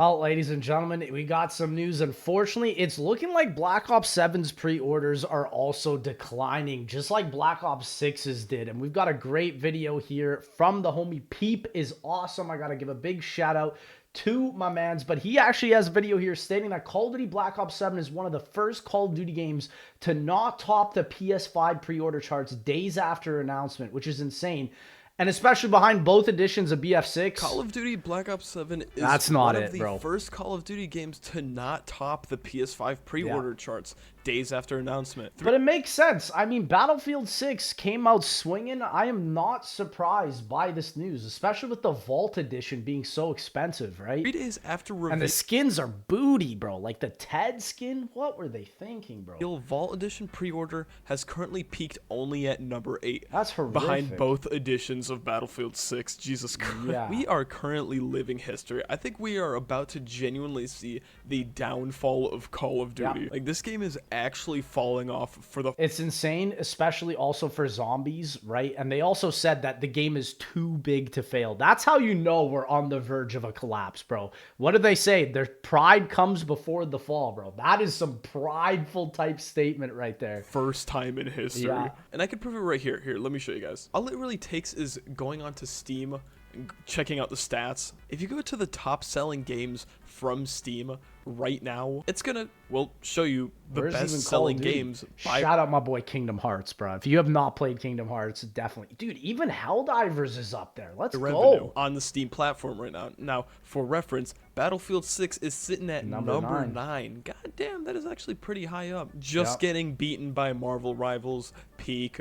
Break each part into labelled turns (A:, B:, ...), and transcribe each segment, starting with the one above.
A: Well, ladies and gentlemen, we got some news. Unfortunately, it's looking like Black Ops 7's pre-orders are also declining, just like Black Ops 6's did. And we've got a great video here from the homie. Peep is awesome. I got to give a big shout out to my mans, but he actually has a video here stating that Call of Duty Black Ops 7 is one of the first Call of Duty games to not top the PS5 pre-order charts days after announcement, which is insane. And especially behind both editions of BF6.
B: Call of Duty Black Ops 7 is
A: one
B: of the first Call of Duty games to not top the PS5 pre-order charts days after announcement.
A: But it makes sense. I mean, Battlefield 6 came out swinging. I am not surprised by this news, especially with the Vault Edition being so expensive, right?
B: 3 days after reveal.
A: And the skins are booty, bro. Like the Ted skin. What were they thinking, bro?
B: Vault Edition pre-order has currently peaked only at number 8.
A: That's horrific.
B: Behind both editions of Battlefield 6. Jesus Christ.
A: Yeah.
B: We are currently living history. I think we are about to genuinely see the downfall of Call of Duty.
A: Yeah.
B: Like, this game is actually falling off for the...
A: It's insane, especially also for zombies, right? And they also said that the game is too big to fail. That's how you know we're on the verge of a collapse, bro. What did they say? Their pride comes before the fall, bro. That is some prideful type statement right there.
B: First time in history.
A: Yeah.
B: And I can prove it right here. Here, let me show you guys. All it really takes is going onto Steam and checking out the stats. If you go to the top selling games from Steam right now, it's gonna, well, show you the best selling games.
A: Shout out my boy Kingdom Hearts, bro. If you have not played Kingdom Hearts, definitely. Dude, even Helldivers is up there. Let's go.
B: On the Steam platform right now. Now, for reference, Battlefield 6 is sitting at number 9. God damn, that is actually pretty high up. Just getting beaten by Marvel Rivals, Peak,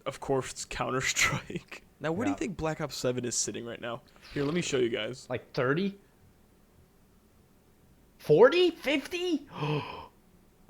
B: of course, Counter-Strike. Now, where do you think Black Ops 7 is sitting right now? Here, let me show you guys.
A: Like 30? 40? 50?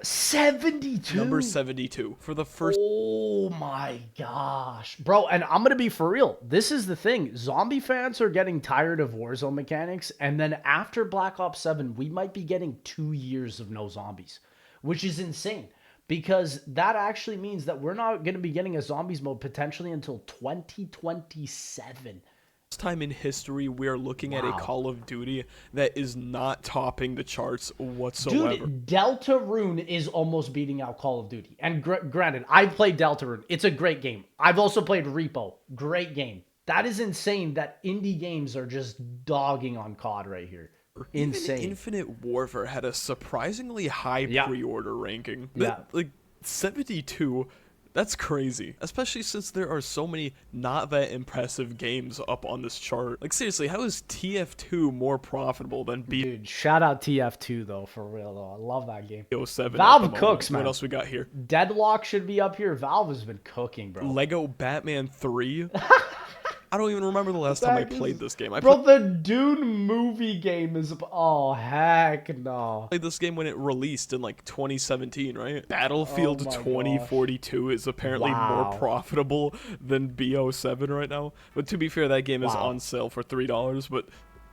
A: 72?
B: Number 72 for the first...
A: Oh my gosh. Bro, and I'm going to be for real. This is the thing. Zombie fans are getting tired of Warzone mechanics, and then after Black Ops 7, we might be getting 2 years of no zombies, which is insane. Because that actually means that we're not going to be getting a zombies mode potentially until 2027.
B: First time in history, we are looking at a Call of Duty that is not topping the charts whatsoever.
A: Dude, Deltarune is almost beating out Call of Duty. And granted, I've played Deltarune. It's a great game. I've also played Repo. Great game. That is insane that indie games are just dogging on COD right here. Insane.
B: Even Infinite Warfare had a surprisingly high pre-order ranking. Like 72, that's crazy. Especially since there are so many not that impressive games up on this chart. Like seriously, how is TF2 more profitable than
A: Dude, shout out TF2 though, for real though. I love that game.
B: BO7.
A: Valve cooks, man.
B: What else we got here?
A: Deadlock should be up here. Valve has been cooking, bro.
B: Lego Batman 3. I don't even remember the last time I played this game.
A: Bro, the Dune movie game is... Oh, heck no.
B: I played this game when it released in like 2017, right? Battlefield 2042 is apparently more profitable than BO7 right now. But to be fair, that game is on sale for $3, but...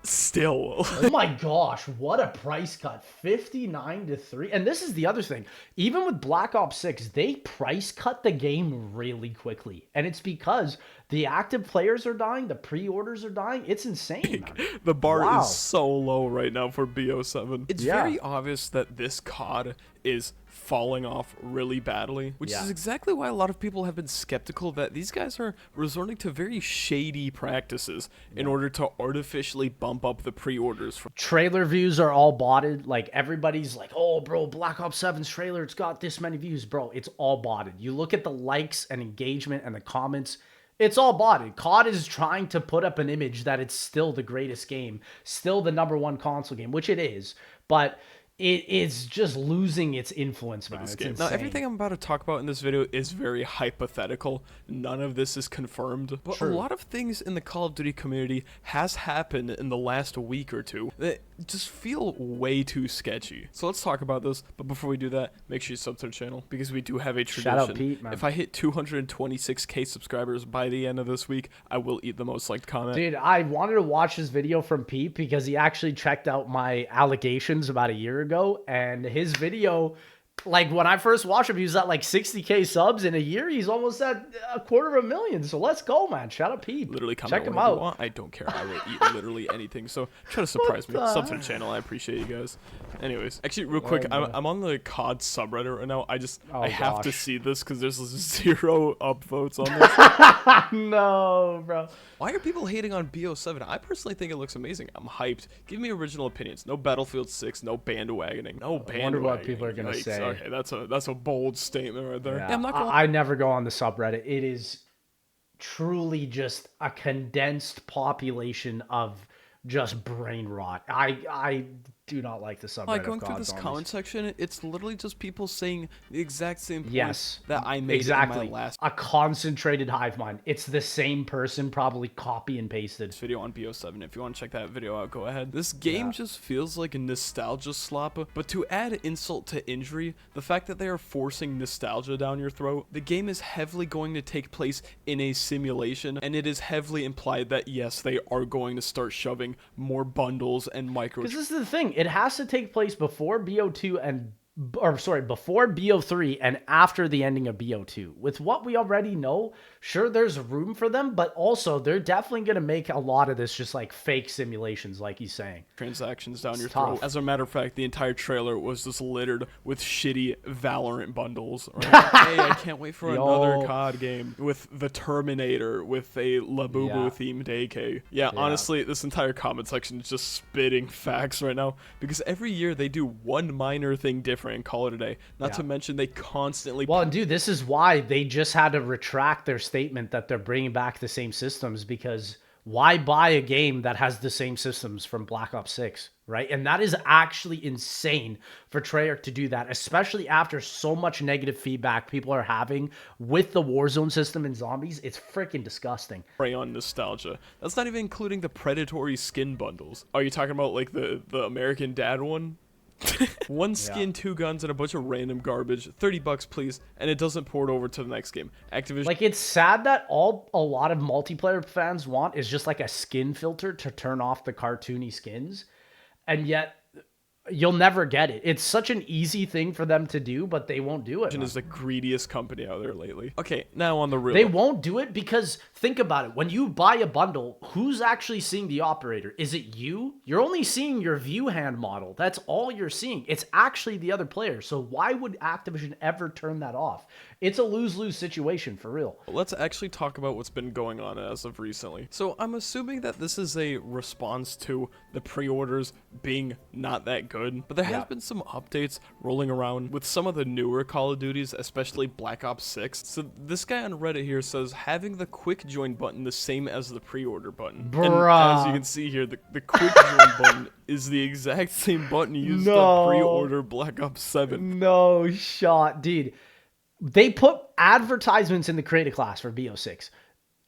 B: Still.
A: Oh my gosh, what a price cut. 59 to 3. And this is the other thing. Even with Black Ops 6, they price cut the game really quickly. And it's because the active players are dying, the pre-orders are dying. It's insane, man.
B: The bar is so low right now for BO7. It's very obvious that this COD is falling off really badly, which is exactly why a lot of people have been skeptical that these guys are resorting to very shady practices in order to artificially bump up the pre-orders.
A: Trailer views are all botted. Like everybody's like, oh bro, Black Ops 7's trailer, it's got this many views. Bro, it's all botted. You look at the likes and engagement and the comments, it's all botted. COD is trying to put up an image that it's still the greatest game, still the #1 console game, which it is, but it is just losing its influence, man. It's insane.
B: Now, everything I'm about to talk about in this video is very hypothetical. None of this is confirmed. But a lot of things in the Call of Duty community has happened in the last week or two that just feel way too sketchy. So let's talk about this. But before we do that, make sure you sub to the channel because we do have a tradition.
A: Shout out Pete, man.
B: If I hit 226k subscribers by the end of this week, I will eat the most liked comment.
A: Dude, I wanted to watch this video from Pete because he actually checked out my allegations about a year ago, and his video Like when I first watched him, he was at like 60K subs in a year. He's almost at 250,000. So let's go, man. Shout out Peep.
B: Literally comment
A: Check him
B: whatever you
A: out.
B: want. I don't care. I will eat literally anything. So try to surprise me. Sub to the channel. I appreciate you guys. Anyways, actually, real quick, I'm on the COD subreddit right now. I have to see this because there's 0 upvotes on this.
A: No, bro.
B: Why are people hating on BO7? I personally think it looks amazing. I'm hyped. Give me original opinions. No Battlefield 6. No bandwagoning. No bandwagoning.
A: I wonder what people are gonna say.
B: Okay, that's a bold statement right there.
A: Yeah,
B: I'm not gonna...
A: I never go on the subreddit. It is truly just a condensed population of just brain rot. I do not like the subreddit.
B: Like going through this comment section, it's literally just people saying the exact same points that I made in my last.
A: A concentrated hive mind. It's the same person, probably copy and pasted.
B: Video on BO7. If you want to check that video out, go ahead. This game just feels like a nostalgia slop, but to add insult to injury, the fact that they are forcing nostalgia down your throat, the game is heavily going to take place in a simulation, and it is heavily implied that yes, they are going to start shoving more bundles and micro.
A: Because this is the thing. It has to take place before BO2 before BO3 and after the ending of BO2. With what we already know, sure, there's room for them, but also they're definitely going to make a lot of this just like fake simulations, like he's saying.
B: Transactions down your throat. As a matter of fact, the entire trailer was just littered with shitty Valorant bundles. Right? Hey, I can't wait for another COD game with the Terminator, with a Labubu themed AK. Yeah, honestly, this entire comment section is just spitting facts right now, because every year they do one minor thing different and call it a day. Not to mention they constantly...
A: Well, and dude, this is why they just had to retract their statement that they're bringing back the same systems, because why buy a game that has the same systems from Black Ops 6, right? And that is actually insane for Treyarch to do that, especially after so much negative feedback people are having with the Warzone system and zombies. It's freaking disgusting.
B: Prey on nostalgia. That's not even including the predatory skin bundles. Are you talking about like the American Dad one? One skin, 2 guns, and a bunch of random garbage. $30 please, and it doesn't port over to the next game. Activision.
A: Like, it's sad that a lot of multiplayer fans want is just like a skin filter to turn off the cartoony skins, and yet you'll never get it. It's such an easy thing for them to do, but they won't do it.
B: Activision is the greediest company out there lately. Okay, now on the real.
A: They won't do it because, think about it. When you buy a bundle, who's actually seeing the operator? Is it you? You're only seeing your view hand model. That's all you're seeing. It's actually the other player. So why would Activision ever turn that off? It's a lose-lose situation for real.
B: Let's actually talk about what's been going on as of recently. So I'm assuming that this is a response to the pre-orders being not that good, but there have been some updates rolling around with some of the newer Call of Duties, especially Black Ops 6. So this guy on Reddit here says having the quick join button the same as the pre-order button.
A: Bruh.
B: And as you can see here, the quick join button is the exact same button used to pre-order Black Ops 7.
A: No shot, dude. They put advertisements in the creative class for BO6.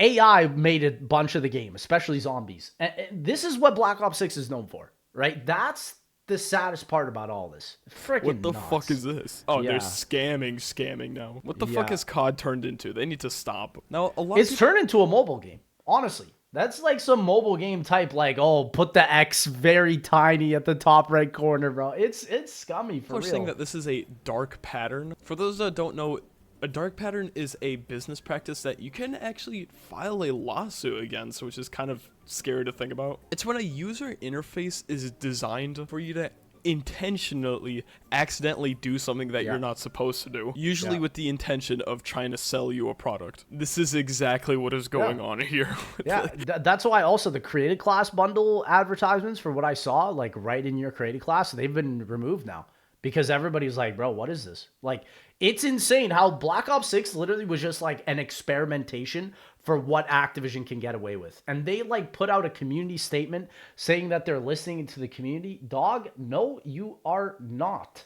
A: AI made a bunch of the game, especially zombies. And this is what Black Ops 6 is known for, right? That's the saddest part about all this. Freaking
B: What the
A: nuts.
B: fuck is this? Oh, they're scamming now. What the fuck has COD turned into? They need to stop. Now,
A: it's turned into a mobile game, honestly. That's like some mobile game type, like, oh, put the X very tiny at the top right corner, bro. It's scummy for real.
B: People are saying that this is a dark pattern. For those that don't know, a dark pattern is a business practice that you can actually file a lawsuit against, which is kind of scary to think about. It's when a user interface is designed for you to intentionally accidentally do something that you're not supposed to do, usually with the intention of trying to sell you a product. This is exactly what is going on here.
A: That's why also the created class bundle advertisements, for what I saw, like right in your created class, they've been removed now because everybody's like, bro, what is this? Like, it's insane how Black Ops 6 literally was just like an experimentation for what Activision can get away with. And they like put out a community statement saying that they're listening to the community. Dog, no, you are not.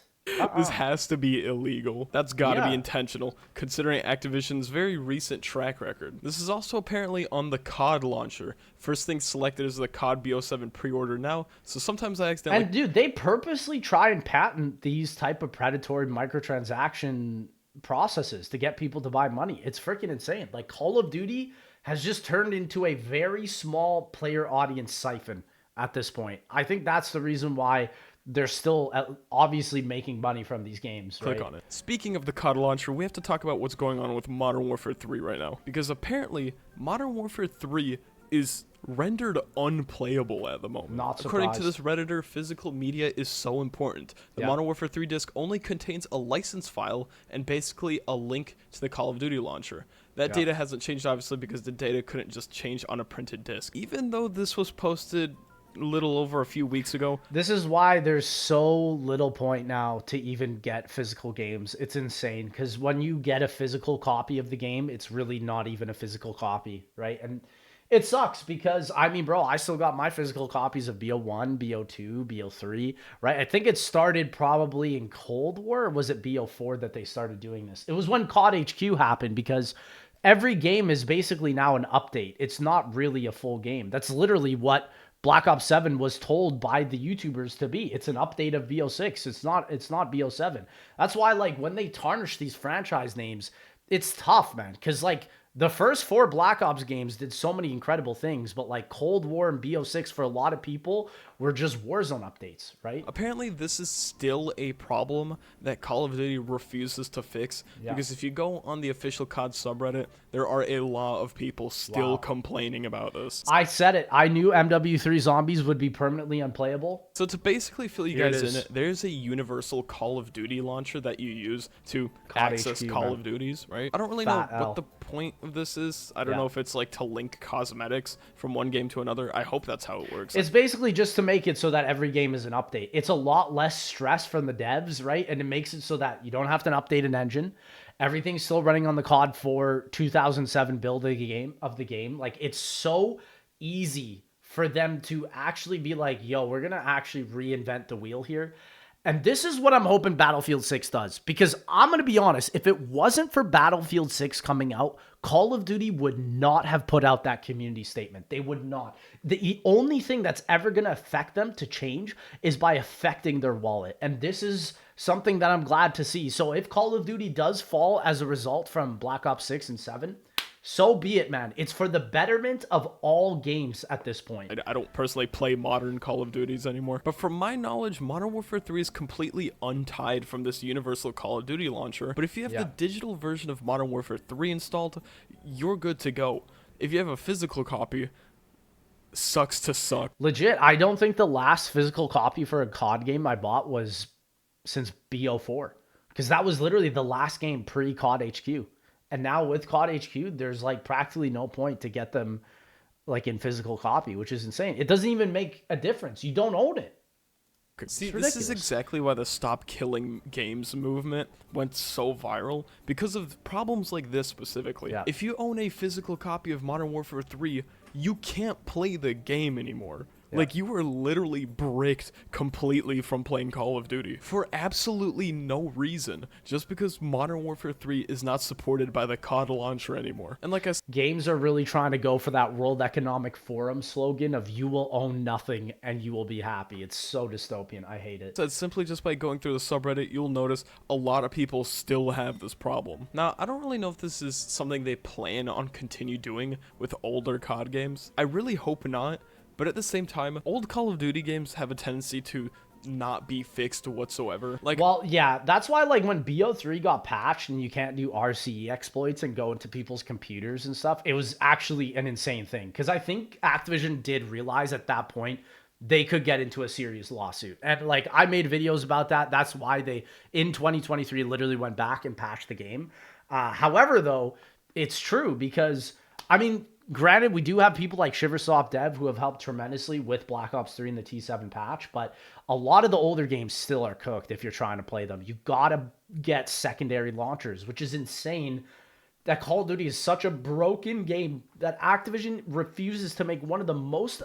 B: This has to be illegal. That's got to be intentional, considering Activision's very recent track record. This is also apparently on the COD launcher. First thing selected is the COD BO7 pre-order now, so sometimes I accidentally...
A: And dude, they purposely try and patent these type of predatory microtransaction processes to get people to buy money. It's freaking insane. Like, Call of Duty has just turned into a very small player audience siphon at this point. I think that's the reason why they're still obviously making money from these games,
B: Click
A: right?
B: on it. Speaking of the COD launcher, we have to talk about what's going on with Modern Warfare 3 right now. Because apparently, Modern Warfare 3 is rendered unplayable at the moment.
A: Not surprised.
B: According to this Redditor, physical media is so important. The Modern Warfare 3 disc only contains a license file and basically a link to the Call of Duty launcher. That data hasn't changed, obviously, because the data couldn't just change on a printed disc. Even though this was posted little over a few weeks ago.
A: This is why there's so little point now to even get physical games. It's insane, because when you get a physical copy of the game, it's really not even a physical copy, right? And it sucks because, I mean, bro, I still got my physical copies of BO1, BO2, BO3, right? I think it started probably in Cold War, or was it BO4 that they started doing this? It was when COD HQ happened, because every game is basically now an update. It's not really a full game. That's literally what Black Ops 7 was told by the YouTubers to be. It's an update of BO6. It's not BO7. That's why, like, when they tarnish these franchise names, it's tough, man. Because, like, the first 4 Black Ops games did so many incredible things, but, like, Cold War and BO6 for a lot of people were just Warzone updates, right?
B: Apparently, this is still a problem that Call of Duty refuses to fix. Because if you go on the official COD subreddit, there are a lot of people still complaining about this.
A: I said it. I knew MW3 zombies would be permanently unplayable.
B: So to basically fill you guys in, there's a universal Call of Duty launcher that you use to access Call of Duties, right? I don't really know what the point of this is. I don't know if it's like to link cosmetics from one game to another. I hope that's how it works.
A: It's basically just to make it so that every game is an update. It's a lot less stress from the devs, right? And it makes it so that you don't have to update an engine. Everything's still running on the COD 4 2007 build of the game. Like, it's so easy for them to actually be like, yo, we're going to actually reinvent the wheel here. And this is what I'm hoping Battlefield 6 does. Because I'm going to be honest, if it wasn't for Battlefield 6 coming out, Call of Duty would not have put out that community statement. They would not. The only thing that's ever going to affect them to change is by affecting their wallet. And this is something that I'm glad to see. So if Call of Duty does fall as a result from Black Ops 6 and 7, so be it, man. It's for the betterment of all games at this point.
B: I don't personally play modern Call of Duties anymore, but from my knowledge, Modern Warfare 3 is completely untied from this universal Call of Duty launcher. But if you have the digital version of Modern Warfare 3 installed, you're good to go. If you have a physical copy, sucks to suck.
A: Legit, I don't think the last physical copy for a COD game I bought was since BO4, because that was literally the last game pre-COD HQ. And now with COD HQ, there's like practically no point to get them like in physical copy, which is insane. It doesn't even make a difference. You don't own it.
B: See, this is exactly why the Stop Killing Games movement went so viral, because of problems like this specifically. If you own a physical copy of Modern Warfare 3, you can't play the game anymore. Like, you were literally bricked completely from playing Call of Duty for absolutely no reason, just because Modern Warfare 3 is not supported by the COD launcher anymore. And like I said,
A: games are really trying to go for that World Economic Forum slogan of you will own nothing and you will be happy. It's so dystopian. I hate it.
B: So simply just by going through the subreddit, you'll notice a lot of people still have this problem. Now, I don't really know if this is something they plan on continue doing with older COD games. I really hope not. But at the same time, old Call of Duty games have a tendency to not be fixed whatsoever. Like,
A: well, yeah, that's why, like, when BO3 got patched and you can't do RCE exploits and go into people's computers and stuff, it was actually an insane thing. Because I think Activision did realize at that point they could get into a serious lawsuit. And, like, I made videos about that. That's why they, in 2023, literally went back and patched the game. However, though, it's true because, I mean, granted, we do have people like Shiversoft Dev who have helped tremendously with Black Ops 3 and the T7 patch, but a lot of the older games still are cooked if you're trying to play them. You gotta get secondary launchers, which is insane that Call of Duty is such a broken game that Activision refuses to make one of the most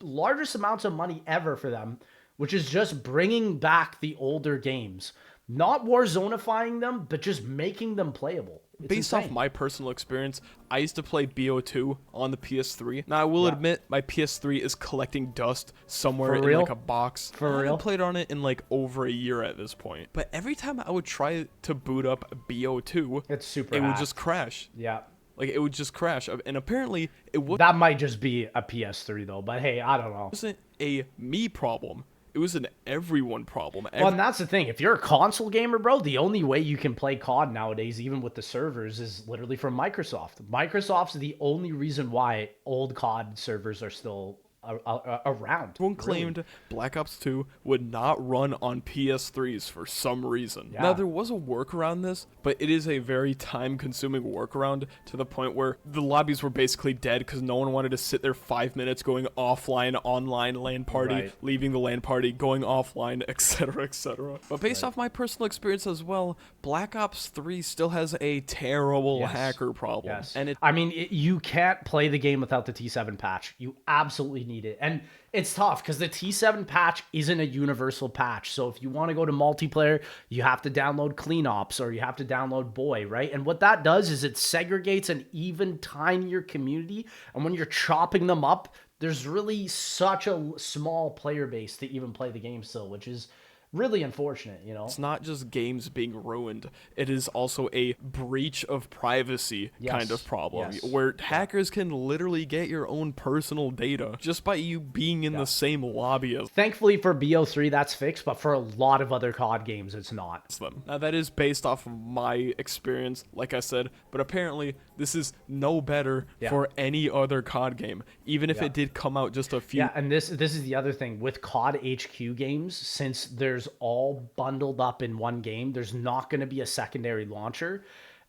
A: largest amounts of money ever for them, which is just bringing back the older games. Not Warzone-ifying them, but just making them playable. It's
B: based
A: insane.
B: off my personal experience, I used to play BO2 on the PS3. Now, I will admit, my PS3 is collecting dust somewhere in like a box.
A: For real?
B: I haven't played on it in like over a year at this point. But every time I would try to boot up BO2, it would just crash.
A: Yeah.
B: Like, it would just crash. And apparently, it
A: that might just be a PS3, though. But hey, I don't know.
B: It wasn't a me problem. It was an everyone problem.
A: Well, and that's the thing. If you're a console gamer, bro, the only way you can play COD nowadays, even with the servers, is literally from Microsoft. Microsoft's the only reason why old COD servers are still around.
B: Everyone claimed Black Ops 2 would not run on PS3s for some reason.
A: Yeah.
B: Now, there was a workaround this, but it is a very time-consuming workaround to the point where the lobbies were basically dead because no one wanted to sit there 5 minutes going offline, online LAN party, leaving the LAN party, going offline, etc., etc. But based off my personal experience as well, Black Ops 3 still has a terrible hacker problem.
A: Yes.
B: And
A: I mean, you can't play the game without the T7 patch. You absolutely need it. And it's tough because the T7 patch isn't a universal patch. So if you want to go to multiplayer, you have to download Clean Ops or you have to download Boy, right? And what that does is it segregates an even tinier community. And when you're chopping them up, there's really such a small player base to even play the game still, which is really unfortunate, you know?
B: It's not just games being ruined. It is also a breach of privacy kind of problem where hackers can literally get your own personal data just by you being in the same lobby as
A: Thankfully for BO3, that's fixed, but for a lot of other COD games, it's not.
B: them. Now, that is based off of my experience, like I said, but apparently this is no better for any other COD game, even if it did come out just a few.
A: Yeah, and this is the other thing. With COD HQ games, since there's all bundled up in one game, there's not going to be a secondary launcher.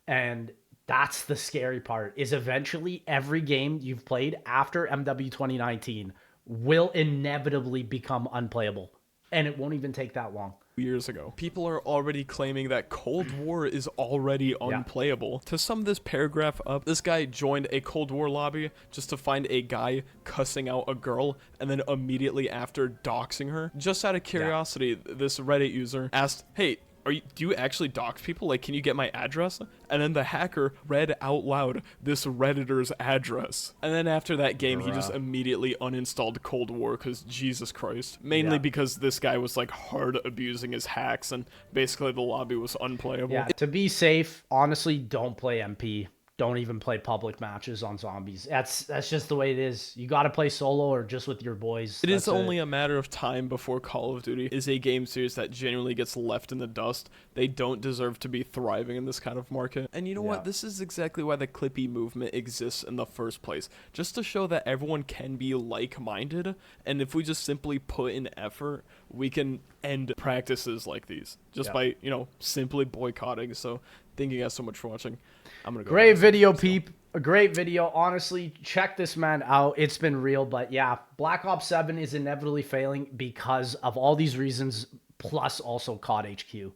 A: And that's the scary part, is eventually every game you've played after MW 2019 will inevitably become unplayable. And it won't even take that long.
B: Years ago, people are already claiming that Cold War is already unplayable. To sum this paragraph up, this guy joined a Cold War lobby just to find a guy cussing out a girl and then immediately after doxing her. Just out of curiosity, this Reddit user asked, hey, do you actually dox people? Like, can you get my address? And then the hacker read out loud this Redditor's address. And then after that game, he just immediately uninstalled Cold War because Jesus Christ. Mainly because this guy was like hard abusing his hacks and basically the lobby was unplayable.
A: Yeah, to be safe, honestly, don't play MP. Don't even play public matches on zombies. That's just the way it is. You got to play solo or just with your boys.
B: It is only a matter of time before Call of Duty is a game series that genuinely gets left in the dust. They don't deserve to be thriving in this kind of market. And you know what? This is exactly why the Clippy movement exists in the first place. Just to show that everyone can be like-minded. And if we just simply put in effort, we can end practices like these. Just by, you know, simply boycotting. So thank you guys so much for watching. I'm gonna go.
A: Great video, peep. A great video. Honestly, check this man out. It's been real, but yeah, Black Ops 7 is inevitably failing because of all these reasons, plus also COD HQ.